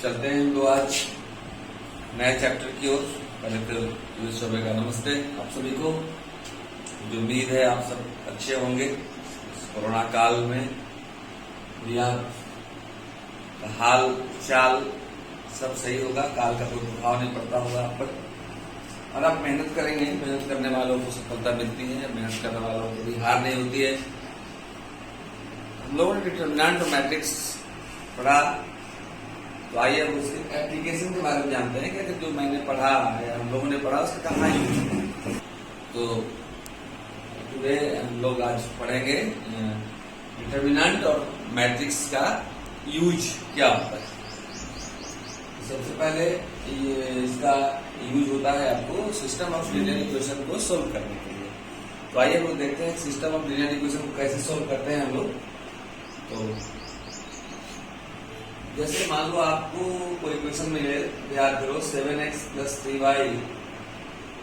चलते हैं हम लोग आज नए चैप्टर की ओर। पहले तो शोभे का नमस्ते आप सभी को। मुझे उम्मीद है आप सब अच्छे होंगे। इस कोरोना काल में भी आपका हाल चाल सब सही होगा, काल का कोई प्रभाव नहीं पड़ता होगा आप पर, और आप मेहनत करेंगे। मेहनत करने वालों को सफलता मिलती है, मेहनत करने वालों को भी हार नहीं होती है। हम लोगों ने डिटरमिनेंट और मैट्रिक्स पढ़ा, तो आइए हम उसके एप्लीकेशन के बारे में जानते हैं कि जो मैंने पढ़ा या हम लोगों ने पढ़ा उसका कहाँ यूज है। तो टुडे हम लोग आज पढ़ेंगे डिटरमिनेंट और मैट्रिक्स का यूज क्या होता है। सबसे पहले ये इसका यूज होता है आपको सिस्टम ऑफ लीनियर इक्वेशन को सोल्व करने के लिए। तो आइए हम लोग देखते हैं सिस्टम ऑफ लीनियर इक्वेशन को कैसे सोल्व करते हैं हम लोग। तो जैसे मान लो आपको कोई इक्वेशन मिले, याद करो 7x + 3y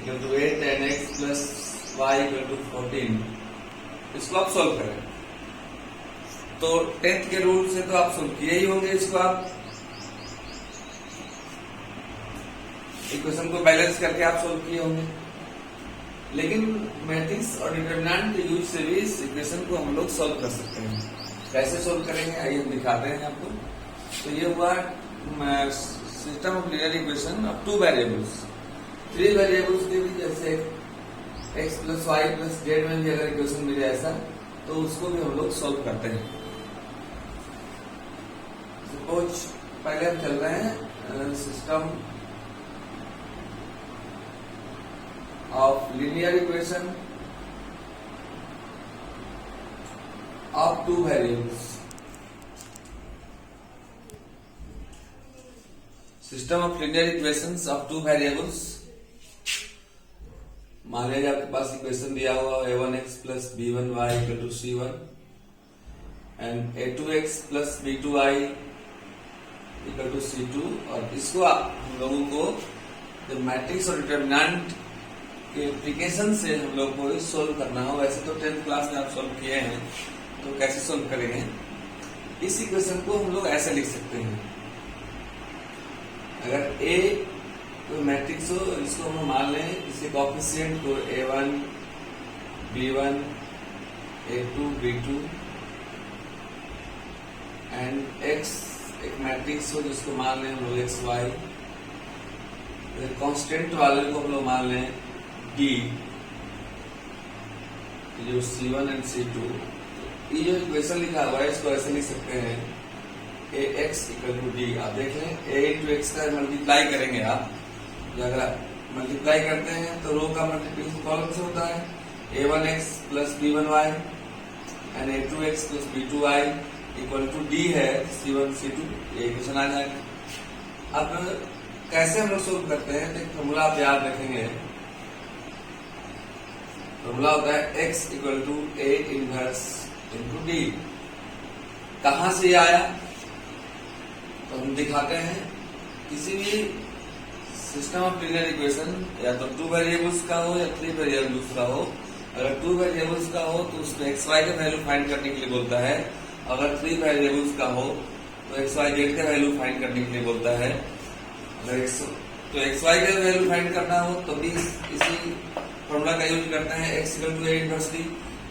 = 8, 10x + y = 14। इसको आप सोल्व करें तो 10th के रूल से तो आप सोल्व किए ही होंगे। इसको आप इक्वेशन को बैलेंस करके आप सोल्व किए होंगे, लेकिन मैट्रिक्स और डिटरमिनेंट के यूज से भी इस इक्वेशन को हम लोग सोल्व कर सकते हैं। कैसे सोल्व करेंगे आइए हम दिखाते हैं आपको। तो ये हुआ system of linear equation of 2 variables. 3 variables के भी जैसे x + y + z में भी अगर इक्वेशन मिले ऐसा, तो उसको भी हम लोग सोल्व करते हैं। सपोज पहले हम चल रहे हैं system of linear equation of 2 variables. System of linear equations of 2 variables. मान लीजिए आपके पास इक्वेशन दिया हुआ a1x + b1y = c1 and a2x + b2y = c2। और इसको हम लोगों को जब मैट्रिक्स और डिटरमिनेंट के एप्लीकेशन से हम लोग को सोल्व करना हो, वैसे तो 10th क्लास में आप सोल्व किए हैं, तो कैसे सोल्व करेंगे। इस इक्वेशन को हम लोग ऐसे लिख सकते हैं। अगर A कोई मैट्रिक्स हो, इसको हम मान लें, इसके कोएफिशिएंट को A1, B1, A2, B2 and X एक मैट्रिक्स हो जिसको मान लें हम लोग XY। कांस्टेंट वाले को हम लोग मान लें D, जो C1 एंड C2। ये जो इक्वेशन लिखा हुआ है इसको ऐसे लिख सकते हैं ax = d। आप देख लें a × x का मल्टीप्लाई करेंगे आप, अगर मल्टीप्लाई करते हैं तो रो का मल्टीप्लिकेशन कॉलम से होता है। a1x + b1y and a2x + b2y = d है c1 c2। ये इक्वेशन आ जाएगा। अब कैसे हम लोग सोल्व करते हैं, तो फॉर्मूला आप याद रखेंगे। फॉर्मूला होता है x = a इनवर्स × d। कहां से आया तो हम दिखाते हैं। किसी भी सिस्टम ऑफ लीनियर इक्वेशन या तो 2 वेरिएबल्स का हो या 3 वेरिएबल्स का हो। अगर 2 वेरिएबल्स का हो तो उसमें xy का वैल्यू फाइंड करने के लिए बोलता है। अगर 3 वेरिएबल्स का हो तो xy z का वैल्यू फाइंड करने के लिए बोलता है। अगर तो xy का वैल्यू फाइंड करना हो तो भी इसी फॉर्मूला का यूज करते हैं, x = a इनवर्स d।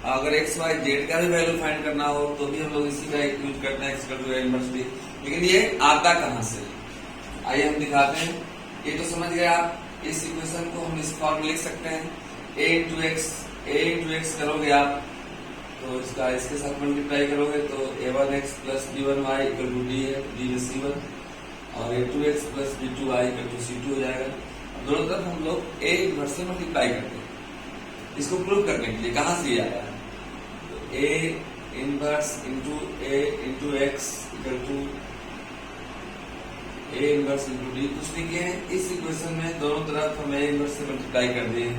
अगर xy z का भी वैल्यू फाइंड करना हो तो भी हम लोग इसी का यूज करते हैं, x = a इनवर्स d। लेकिन ये आता कहां से, आइए हम दिखाते हैं। ये तो समझ गए आप। इस इक्वेशन को हम इस फॉर्म में लिख सकते हैं a × x करोगे आप तो इसका इसके साथ मल्टीप्लाई करोगे तो a1x + b1y = d है, d में c1, और a2x + b2y = c2 हो जाएगा। दोनों तरफ हम लोग a इनवर्स से मल्टीप्लाई करते हैं इसको प्रूव करने के लिए। कहां से आया है तो a inverse × a × x = a inverse × d। कुछ नहीं किए हैं, इस इक्वेशन में दोनों तरफ हम a इनवर्स से मल्टीप्लाई कर दिए।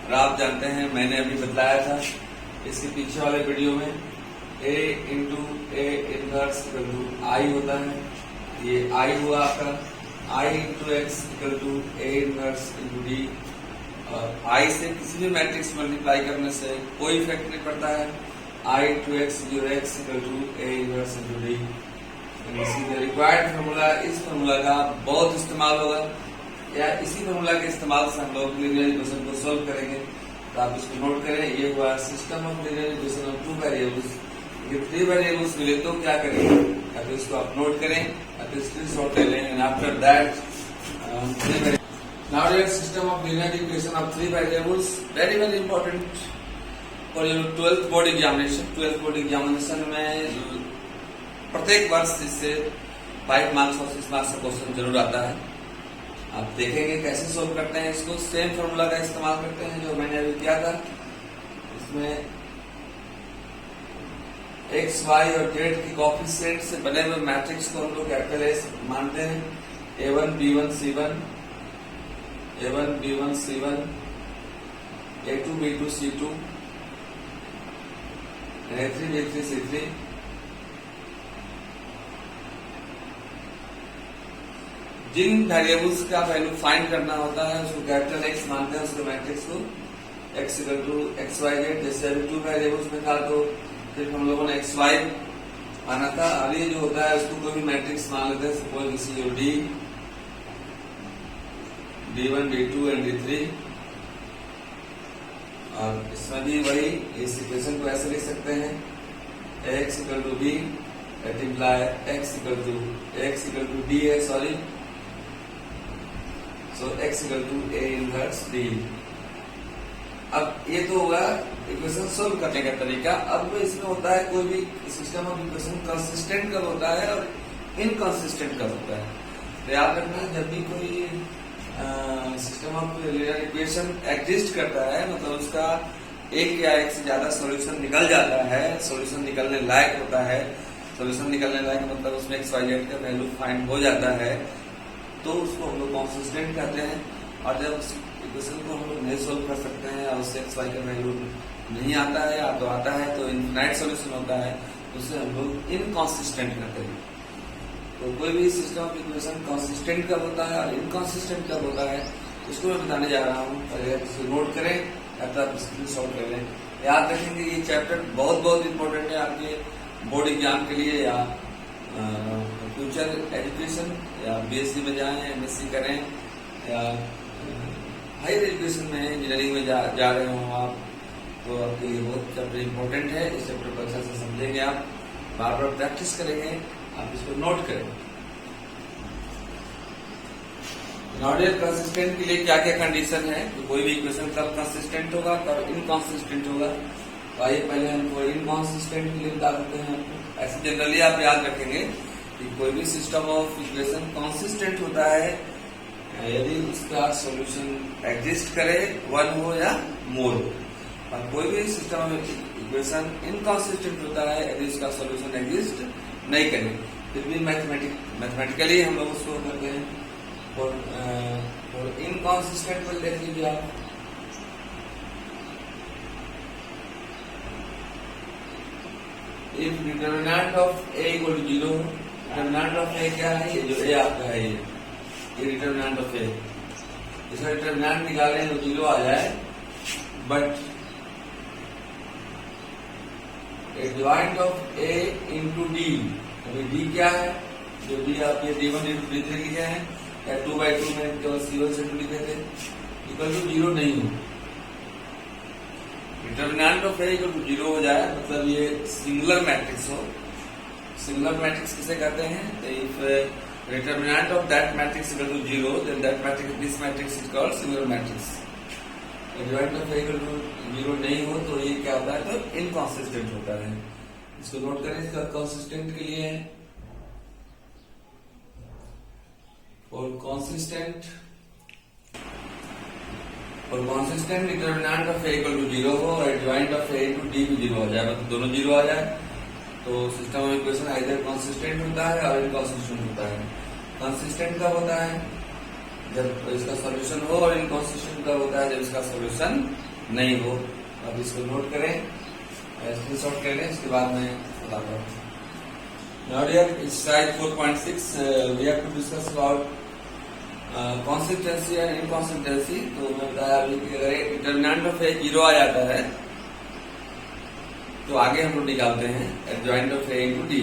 और आप जानते हैं मैंने अभी बताया था इसके पीछे वाले वीडियो में a × a इनवर्स = I होता है। ये I हुआ आपका, I × x = a inverse × d। और I से किसी भी मैट्रिक्स मल्टीप्लाई करने से कोई इफेक्ट नहीं पड़ता है। I × x = x = a inverse × d। Required formula, इस फार्मूला का बहुत इस्तेमाल होगा, या इसी फार्मूला के इस्तेमाल से हम लोग लीनियर इक्वेशन को सोल्व करेंगे। तो आप इसको नोट करें, ये हुआ system of linear equation of two variables. ये 3 वेरिएबल्स मिले तो क्या करेंगे, या तो इसको आप नोट करें या तो स्क्रीनशॉट ले लें। And after that now the system of linear equation of 3 variables, very very important for your 12th board examination। 12th board examination में प्रत्येक वर्ष इससे 5 मार्क्स और 6 मार्क्स का क्वेश्चन जरूर आता है। आप देखेंगे कैसे सोल्व करते हैं इसको। सेम फॉर्मूला का इस्तेमाल करते हैं जो मैंने अभी किया था। इसमें x, y और z की कोएफिशिएंट से बने हुए मैट्रिक्स को हम लोग कैपिटल S मानते हैं। A1 B1 C1, A1 B1 C1, A2 B2 C2, A3 B3 C3। जिन वेरिएबल्स का वैल्यू फाइंड करना होता है उसको कैपिटल X मानते हैं, उसके मैट्रिक्स को x इक्वल टू XYZ। जैसे अभी 2 वेरिएबल्स में था तो फिर हम लोगों ने XY माना था। और ये जो होता है उसको कोई भी मैट्रिक्स मान लेते हैं, suppose this is D, D1 D2 and D3। और इसमें भी वही, इस इक्वेशन को ऐसे लिख सकते हैं x equal to B that imply x equal to D है, sorry, so x equal to A inverse D। अब ये तो होगा इक्वेशन सोल्व करने का तरीका। अब इसमें होता है कोई भी सिस्टम ऑफ इक्वेशन कंसिस्टेंट कब होता है और इनकंसिस्टेंट कब होता है। तो याद रखना, जब भी कोई system of linear equation exist करता है, मतलब उसका एक या एक से ज्यादा सॉल्यूशन निकल जाता है, सॉल्यूशन निकलने लायक होता है। सॉल्यूशन निकलने लायक मतलब उसमें XYZ का वैल्यू फाइंड हो जाता है, तो उसको हम लोग कंसिस्टेंट कहते हैं। और जब उस इक्वेशन को हम लोग नहीं सोल्व कर सकते हैं और उससे XY का वैल्यू नहीं आता है या तो आता है तो इनफिनाइट सॉल्यूशन होता है, उससे हम लोग इनकंसिस्टेंट कहते हैं। तो कोई भी सिस्टम ऑफ इक्वेशन कंसिस्टेंट कब होता है और इनकंसिस्टेंट कब होता है उसको मैं बताने जा रहा हूँ। पहले इसको नोट करें या तो आप स्क्रीनशॉट ले लें। याद रखेंगे ये चैप्टर बहुत बहुत इंपॉर्टेंट है आपके बोर्ड एग्जाम के लिए, या फ्यूचर एजुकेशन, या BSc में जाएं, MSc करें, या हायर एजुकेशन में इंजीनियरिंग में जा रहे हो आप, तो आपके लिए बहुत चैप्टर इंपॉर्टेंट है। इस चैप्टर को अच्छे से समझेंगे, आप बार बार प्रैक्टिस करेंगे, आप इसको नोट करें। नॉर्डियल कंसिस्टेंट के लिए क्या क्या कंडीशन है, तो कोई भी इक्वेशन कब कंसिस्टेंट होगा कब इनकंसिस्टेंट होगा। तो आइए पहले हमको इनकंसिस्टेंट के लिए बता देते हैं आपको। ऐसे जनरली आप याद रखेंगे कि कोई भी सिस्टम ऑफ इक्वेशन कंसिस्टेंट होता है यदि उसका सॉल्यूशन एग्जिस्ट करे, वन हो या मोर हो। और कोई भी सिस्टम ऑफ इक्वेशन इनकंसिस्टेंट होता है यदि उसका सॉल्यूशन एग्जिस्ट नहीं करे। फिर भी मैथमेटिकली हम लोग उसको करते हैं। और इनकंसिस्टेंट पर देख लीजिए आप, if determinant of A equal to 0, determinant of A क्या है, ये जो A आपका है, ये डिटरमिनेंट ऑफ A, इसका डिटरमिनेंट निकालें तो 0 आ जाए, but adjoint of A into D, अभी D क्या है, जो D आप ये D1 इंटू D3 लिखे हैं, या 2/2 में केवल C1 से लिखे थे, इक्वल टू 0 नहीं हो। Determinant of A equal to 0 हो जाए, मतलब ये सिंगुलर मैट्रिक्स हो। सिंगुलर मैट्रिक्स किसे कहते हैं, तो if determinant of that matrix equal to 0, then that matrix, this matrix is called singular matrix. Adjoint of A equal to 0 नहीं हो तो ये क्या होता है, तो इनकंसिस्टेंट होता है। इसको नोट करें, इसका कंसिस्टेंट के लिए है। और consistent determinant of A equal to 0 हो और adjoint of A into D भी 0 हो जाए, मतलब दोनों 0 आ जाए, तो system of equation either consistent होता है और इनकंसिस्टेंट होता है। कंसिस्टेंट कब होता है, जब इसका सॉल्यूशन हो, और इनकंसिस्टेंट कब होता है, जब इसका सॉल्यूशन नहीं हो। अब इसको नोट करें, स्क्रीनशॉट कर लें, इसके बाद मैं बताता हूँ। Now here exercise 4.6 we have to discuss about consistency and inconsistency। तो मैं बताया अभी कि अगर डिटरमिनेंट ऑफ A 0 आ जाता है तो आगे हम लोग निकालते हैं adjoint of A into D।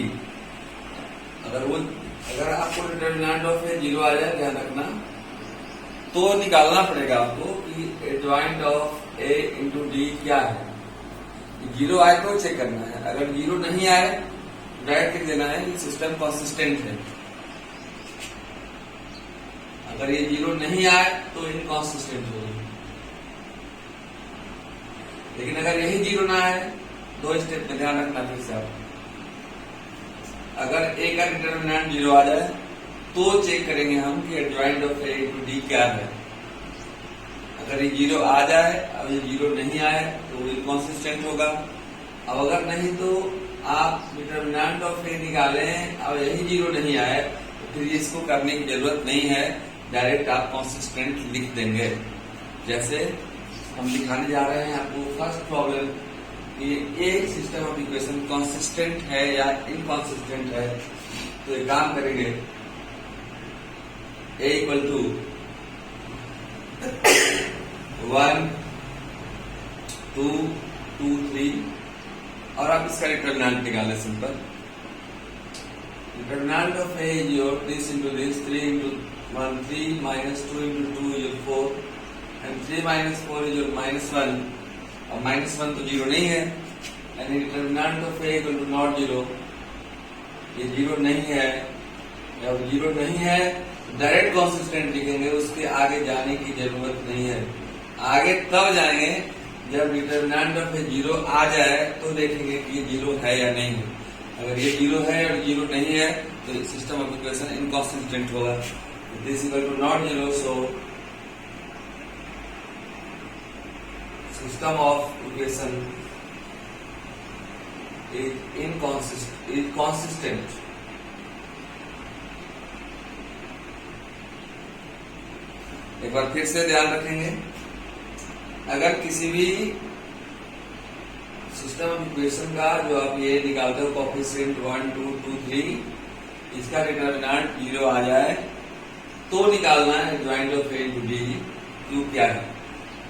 अगर आपको डिटर्मिनेंट ऑफ ए जीरो आ जाए, ध्यान रखना, तो निकालना पड़ेगा आपको कि adjoint of A into D क्या है। जीरो आए तो चेक करना है, अगर जीरो नहीं आए डायरेक्ट लिख देना है कि सिस्टम कंसिस्टेंट है। अगर ये जीरो नहीं आए तो इनकॉन्सिस्टेंट होगी। लेकिन अगर यही जीरो ना आए, दो स्टेप में ध्यान रखना फिर से आप, अगर ए का डिटर्मिनेंट जीरो आ जाए तो चेक करेंगे हम कि adjoint of A into D क्या है। अगर ये जीरो आ जाए, अब ये जीरो नहीं आए तो इनकॉन्सिस्टेंट होगा। अब अगर नहीं तो आप डिटर्मिनेंट ऑफ ए निकालें, अब यही जीरो नहीं आए तो फिर इसको करने की जरूरत नहीं है, डायरेक्ट आप कंसिस्टेंट लिख देंगे। जैसे हम दिखाने जा रहे हैं आपको फर्स्ट प्रॉब्लम कि ए सिस्टम ऑफ इक्वेशन कंसिस्टेंट है या इनकॉन्सिस्टेंट है। तो एक काम करेंगे, ए इक्वल टू 1 2 2 3 और आप इसका डिटर्मिनेंट निकालें। Simple determinant of A is your this into this, 3 into 1 3 minus 2 into 2 is your 4 and 3 minus 4 is your -1। और -1 तो जीरो नहीं है, यानी determinant of A equal to not zero. ये जीरो नहीं है, जब जीरो नहीं है डायरेक्ट कंसिस्टेंट लिखेंगे, उसके आगे जाने की जरूरत नहीं है। आगे तब जाएंगे जब डिटर्मिनेंट ऑफ ए जीरो आ जाए तो देखेंगे कि ये जीरो है या नहीं है। अगर ये जीरो है और जीरो नहीं है तो सिस्टम ऑफ इक्वेशन इनकॉन्सिस्टेंट होगा। This equal to not zero, so system of equation is consistent। एक बार फिर से ध्यान रखेंगे, अगर किसी भी सिस्टम ऑफ इक्वेशन का जो आप ये निकालते हो कोएफिशिएंट 1 2 2 3, इसका डिटर्मिनेंट जीरो आ जाए तो निकालना है adjoint of A into D Q क्या है।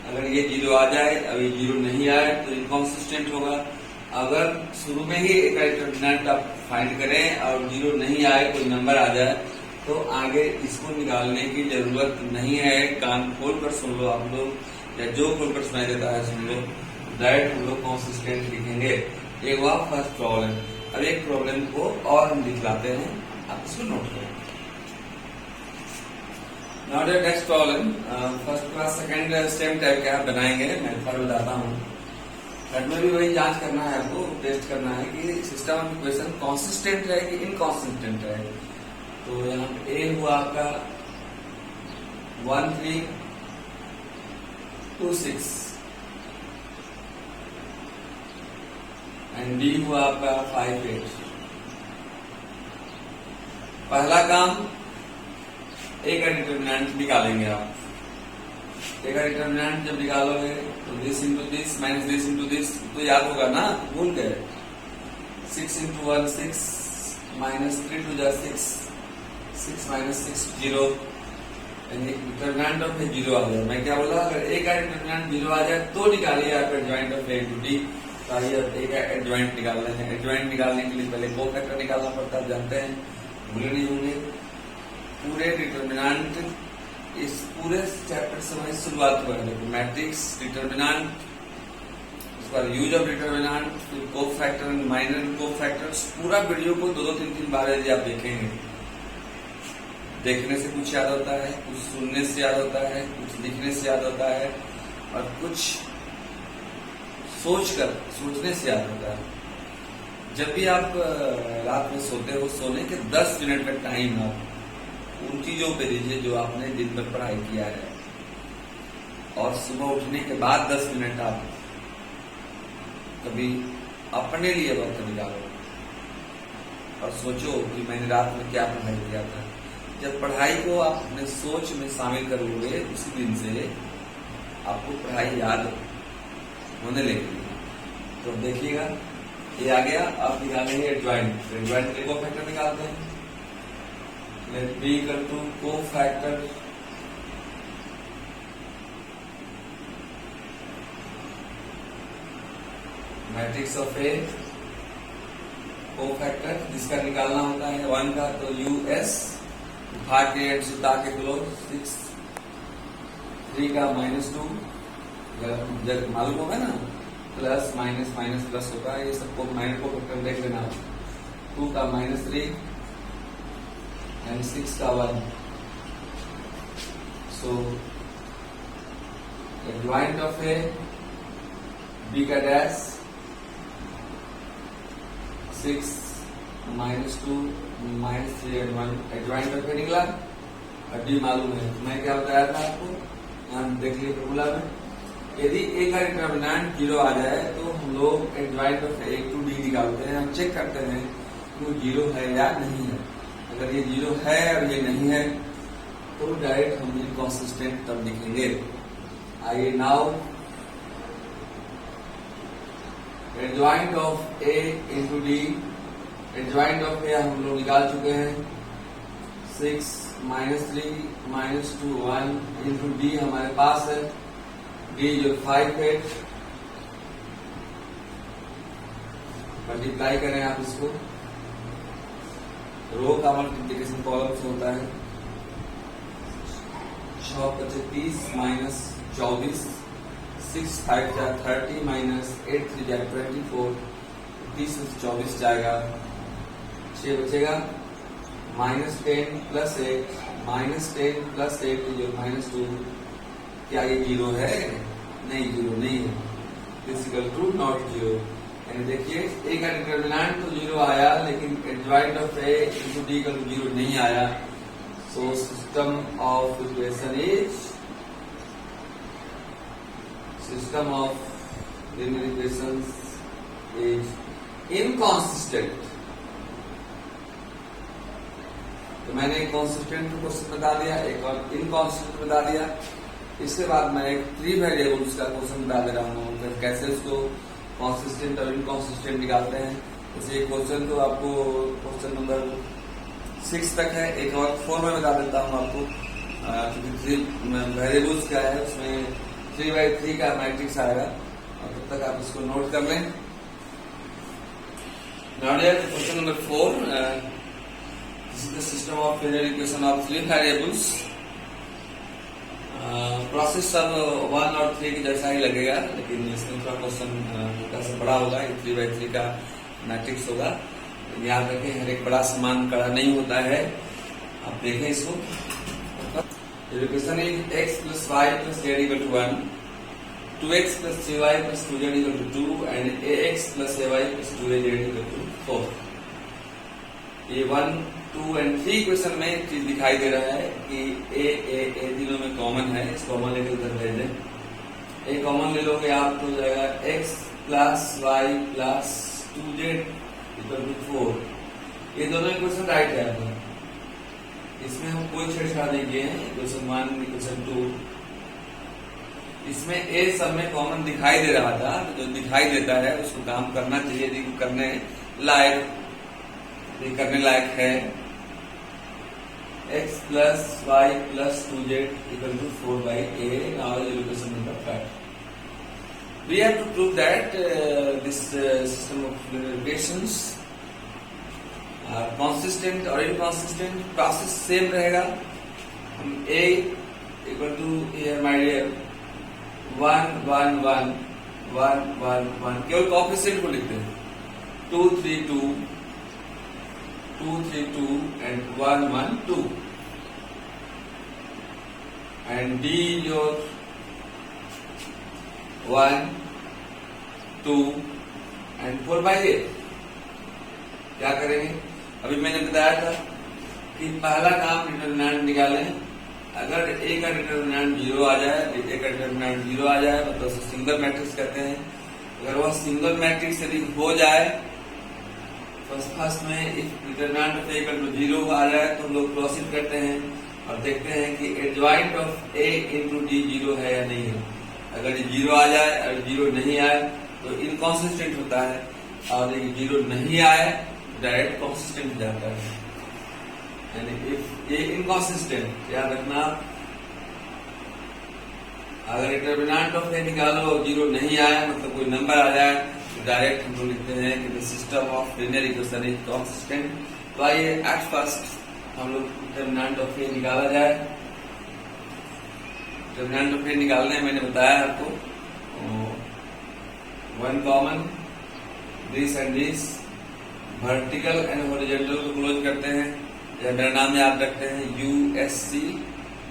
अगर ये जीरो आ जाए, अब ये जीरो नहीं आए तो इनकॉन्सिस्टेंट होगा। अगर शुरू में ही एक डिटर्मिनेंट आप फाइंड करें और जीरो नहीं आए, कोई नंबर आ जाए, तो आगे इसको निकालने की जरूरत नहीं है। कान खोल कर सुन लो आप लोग, या जो खोल कर सुनाई देता है सुन लो, डायरेक्ट हम लोग कंसिस्टेंट लिखेंगे। एक हुआ फर्स्ट प्रॉब्लम। अब एक प्रॉब्लम को और हम दिखलाते हैं, आप इसको नोट करें। Now the next problem, first class second same type का बनाएंगे, मैं फॉर बताता हूँ। में भी वही जांच करना है आपको, टेस्ट करना है कि सिस्टम ऑफ इक्वेशन कंसिस्टेंट है कि इनकॉन्सिस्टेंट है। तो यहाँ पे ए हुआ आपका 1 3 2 6 एंड डी हुआ आपका 5 8। पहला काम, ए का डिटर्मिनेंट निकालेंगे आप। ए का डिटर्मिनेंट जब निकालोगे तो this into this minus this into this, तो याद होगा ना, भूल गए। 6 इंटू 1 6 माइनस 3 टू जा 6 6 माइनस 6 0, यानी डिटर्मिनेंट ऑफ ए जीरो आ जाए। मैं क्या बोला, अगर ए का डिटर्मिनेंट जीरो आ जाए तो निकालिए आप adjoint of A into D. तो आइए अब ए का एडजॉइंट निकाल रहे हैं। एडजॉइंट निकालने के लिए पहले कोफैक्टर निकालना पड़ता है, जानते हैं, भूले नहीं होंगे। पूरे डिटर्मिनेंट, इस पूरे चैप्टर से वही शुरुआत हुआ है। मैट्रिक्स, डिटर्मिनेंट, उसके बाद यूज ऑफ डिटर्मिनेंट, फिर कोफैक्टर एंड माइनर कोफैक्टर्स। पूरा वीडियो को 2-3 बार यदि आप देखेंगे, देखने से कुछ याद होता है, कुछ सुनने से याद होता है, कुछ लिखने से याद होता है, और कुछ सोचने से याद होता है। जब भी आप रात में सोते हो, सोने के 10 मिनट का टाइम आप उन चीजों पे दीजिए जो आपने दिन भर पढ़ाई किया है, और सुबह उठने के बाद 10 मिनट आप कभी अपने लिए वक्त निकालो और सोचो कि मैंने रात में क्या पढ़ाई किया था। जब पढ़ाई को आप अपने सोच में शामिल करोगे, उसी दिन से आपको पढ़ाई याद होने लगेगी। तो देखिएगा, ये आ गया। आप निकालेंगे एडजॉइंट। एडजॉइंट के कोफैक्टर निकालते हैं। Let B equal to cofactor matrix of A cofactor जिसका निकालना होता है 1 का, तो US उठा के उठा के क्लोज 6 3 का -2 जब मालूम होगा ना, प्लस माइनस माइनस प्लस होगा, ये सबको माइनस को फैक्टर देख लेना। 2 का -3 एंड 6 का 1। सो एडजॉइंट ऑफ ए बी का डैश 6 -2 -3 एंड 1 एडजॉइंट ऑफ ए निकला और डी मालूम है। तो मैं क्या बताया था आपको, यहाँ देख लिए फॉर्मूला में, यदि ए का डिटर्मिनेंट 0 आ जाए तो हम लोग adjoint of A to D निकालते हैं। हम चेक करते हैं कि वो 0 है या नहीं है। अगर ये 0 है और ये नहीं है तो डायरेक्ट हम इनकंसिस्टेंट तब लिखेंगे। आइए now adjoint of A into D, adjoint of A हम लोग निकाल चुके हैं। 6 -3 -2 1 इंटू डी हमारे पास है, डी जो 5 है। मल्टीप्लाई करें आप इसको, रो का मल्टीप्लिकेशन कॉलम से होता है। 6 × 30 -24 6 5 जा 30 -8 3 जा 24 30 से 24 जाएगा, 6 बचेगा। -10 + 8 -10 + 8 जो -2, क्या ये 0 है? नहीं, 0 नहीं है। This equal to not 0। यानी देखिए ए का डिटर्मिनेंट तो 0 आया, लेकिन adjoint of A into D का 0 नहीं आया। सो system of equation is linear equations is inconsistent। तो मैंने एक कॉन्सिस्टेंट क्वेश्चन बता दिया, एक और इनकॉन्सिस्टेंट बता दिया। इसके बाद मैं एक 3 वेरिएबल्स का क्वेश्चन बता दे रहा हूँ, फिर कैसे उसको कॉन्सिस्टेंट और इनकॉन्सिस्टेंट निकालते हैं। जैसे क्वेश्चन तो आपको क्वेश्चन नंबर 6 तक है, एक और 4 में बता देता हूँ आपको, क्योंकि 3 वेरिएबल्स क्या है उसमें 3/3 का मैट्रिक्स आएगा, और तब तक आप इसको नोट कर लें। Question number 4, this is the system of linear equation of 3 variables। Process सब 1 और 3 की जैसा ही लगेगा, लेकिन इसमें थोड़ा क्वेश्चन हल्का सा बड़ा होगा। 3/3 का मैट्रिक्स होगा, याद रखें हर एक बड़ा समान कड़ा नहीं होता है। आप देखें इसको, equation is x + y + z = 1, 2x + 3y + 2z = 2 and ax + ay + 2az = 4। ये 1, 2 एंड 3 क्वेश्चन में एक चीज दिखाई दे रहा है कि ए तीनों में कॉमन है। इस कॉमन लेके उधर भेज दें। ए कॉमन ले लोगे आप तो जाएगा x + y + 2z = 4। ये दोनों इक्वेशन राइट है आपका, इसमें हम कोई छेड़छाड़ नहीं किए हैं। इक्वेशन 1, इक्वेशन 2, इसमें ए सब में कॉमन दिखाई दे रहा था। जो दिखाई देता है उसको काम करना चाहिए, यदि करने लायक है। x + y + 2z = 4/a। Now equation number 5. We have to prove that this system of linear equations are consistent or inconsistent। Process same रहेगा। हम a = here my dear 1 1 1 1 1 1 केवल कोएफिशिएंट को लिखते हैं। 2 3 2 2 3 2 and 1 1 2 and D your 1 2 and 4/8। क्या करेंगे? अभी मैंने बताया था कि पहला काम डिटर्मिनेंट निकालें। अगर ए का डिटर्मिनेंट 0 आ जाए, ए का डिटर्मिनेंट 0 आ जाए मतलब तो सिंगल मैट्रिक्स कहते हैं। अगर वह सिंगल मैट्रिक्स यदि हो जाए, फर्स्ट में इफ डिटर्मिनेंट ऑफ ए = 0 आ जाए तो हम लोग प्रोसीड करते हैं और देखते हैं कि adjoint of A into D 0 है या नहीं है। अगर ये 0 आ जाए और 0 नहीं आए तो इनकॉन्सिस्टेंट होता है, और ये 0 नहीं आए डायरेक्ट कॉन्सिस्टेंट हो जाता है। यानी इफ ये इनकॉन्सिस्टेंट, याद रखना, अगर डिटर्मिनेंट ऑफ ए निकालो 0 नहीं आया मतलब कोई नंबर आ जाए डायरेक्ट हम लोग लिखते हैं कि the system of linear equation is consistent. तो आइए एट फर्स्ट हम लोग डिटरमिनेंट ऑफ ए निकाला जाए। डिटरमिनेंट ऑफ ए निकालने मैंने बताया आपको one common this and this, vertical and horizontal को क्लोज करते हैं या मेरा नाम याद रखते हैं USC।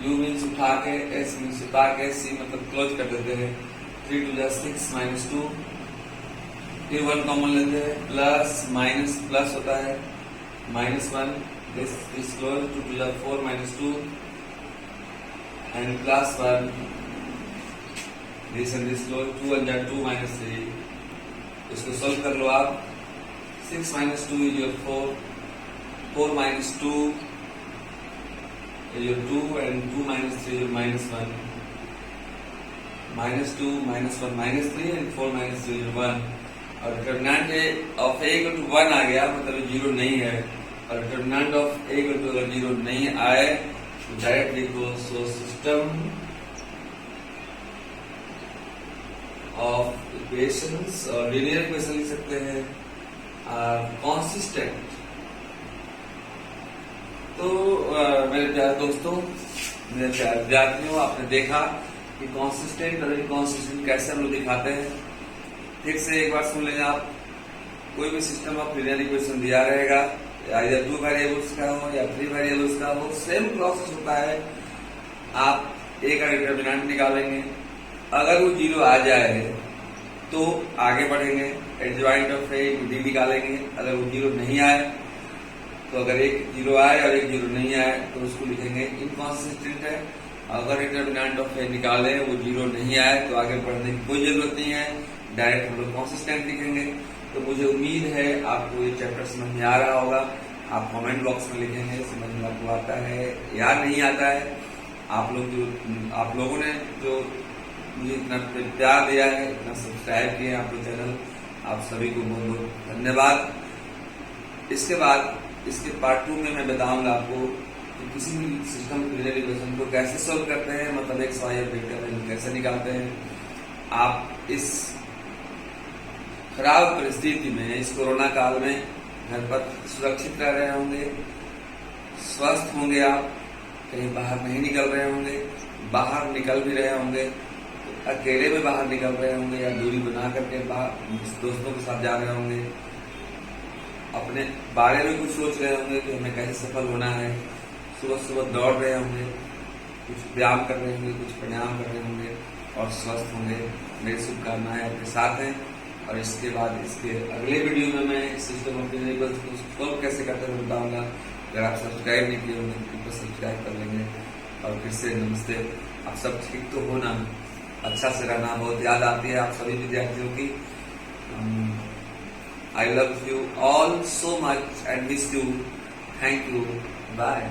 U मीन्स उठा के, S मीन्स उठा के, C मतलब क्लोज कर देते हैं। 3 2 6 -2, फिर 1 कॉमन लेते हैं, प्लस माइनस प्लस होता है -1, this is close, 2 2 4 -2 and plus 1, this and this close, 2 1 2 -3। इसको सोल्व कर लो आप। 6 - 2 is your 4, 4 - 2 is your 2 and 2 - 3 is your -1, -2 -1 -3 and 4 - 3 is your 1। और determinant of A equal to 1 आ गया मतलब 0 नहीं है, और determinant of A equal to अगर 0 नहीं आए तो डायरेक्ट लिखो सो सिस्टम ऑफ इक्वेशंस और लीनियर इक्वेशन लिख सकते हैं कॉन्सिस्टेंट। तो मेरे प्यारे दोस्तों, मेरे प्यारे विद्यार्थियों, आपने देखा कि कॉन्सिस्टेंट और इनकॉन्सिस्टेंट कैसे हम लोग दिखाते हैं। फिर से एक बार सुन लेंगे आप। कोई भी सिस्टम ऑफ लीनियर इक्वेशन दिया रहेगा, या 2 वेरिएबल्स का हो या 3 वेरिएबल्स का हो, सेम प्रोसेस होता है। आप ए का डिटरमिनेंट निकालेंगे, अगर वो 0 आ जाए तो आगे बढ़ेंगे, एडजॉइंट ऑफ ए डी निकालेंगे। अगर वो 0 नहीं आए तो अगर एक 0 आए और एक 0 नहीं आए तो उसको लिखेंगे इनकॉन्सिस्टेंट है। अगर डिटरमिनेंट ऑफ ए निकाले वो 0 नहीं आए तो आगे बढ़ने की कोई जरूरत नहीं है, डायरेक्ट हम लोग कॉन्सिस्टेंट लिखेंगे। तो मुझे उम्मीद है आपको ये चैप्टर समझ में आ रहा होगा। आप कमेंट बॉक्स में लिखेंगे समझ में आपको आता है या नहीं आता है। आप लोगों ने जो मुझे इतना प्यार दिया है, इतना सब्सक्राइब किया है आप लोग चैनल, आप सभी को बहुत बहुत धन्यवाद। इसके बाद इसके पार्ट 2 में मैं बताऊंगा आपको कि किसी भी सिस्टम लीनियर इक्वेशन को कैसे सोल्व करते हैं, मतलब एक्स वाई और वेक्टर वैल्यू कैसे निकालते हैं। आप इस खराब परिस्थिति में, इस कोरोना काल में घर पर सुरक्षित रह रहे होंगे, स्वस्थ होंगे, आप कहीं बाहर नहीं निकल रहे होंगे, बाहर निकल भी रहे होंगे अकेले में बाहर निकल रहे होंगे या दूरी बना करके दोस्तों के साथ जा रहे होंगे, अपने बारे में कुछ सोच रहे होंगे कि हमें कैसे सफल होना है, सुबह सुबह दौड़ रहे होंगे, कुछ व्यायाम कर रहे होंगे, कुछ प्राणायाम कर रहे होंगे और स्वस्थ होंगे। मेरी शुभकामनाएं आपके साथ हैं। और इसके बाद इसके अगले वीडियो में मैं सिस्टम ऑफ लीनियर इक्वेशन को सॉल्व कैसे करते हैं बताऊंगा। अगर आप सब्सक्राइब नहीं किए होंगे तो कृपया सब्सक्राइब कर लेंगे। और फिर से नमस्ते। आप सब ठीक तो हो ना? अच्छा से रहना। बहुत याद आती है आप सभी विद्यार्थियों की। I love you all so much and miss you. Thank you. Bye.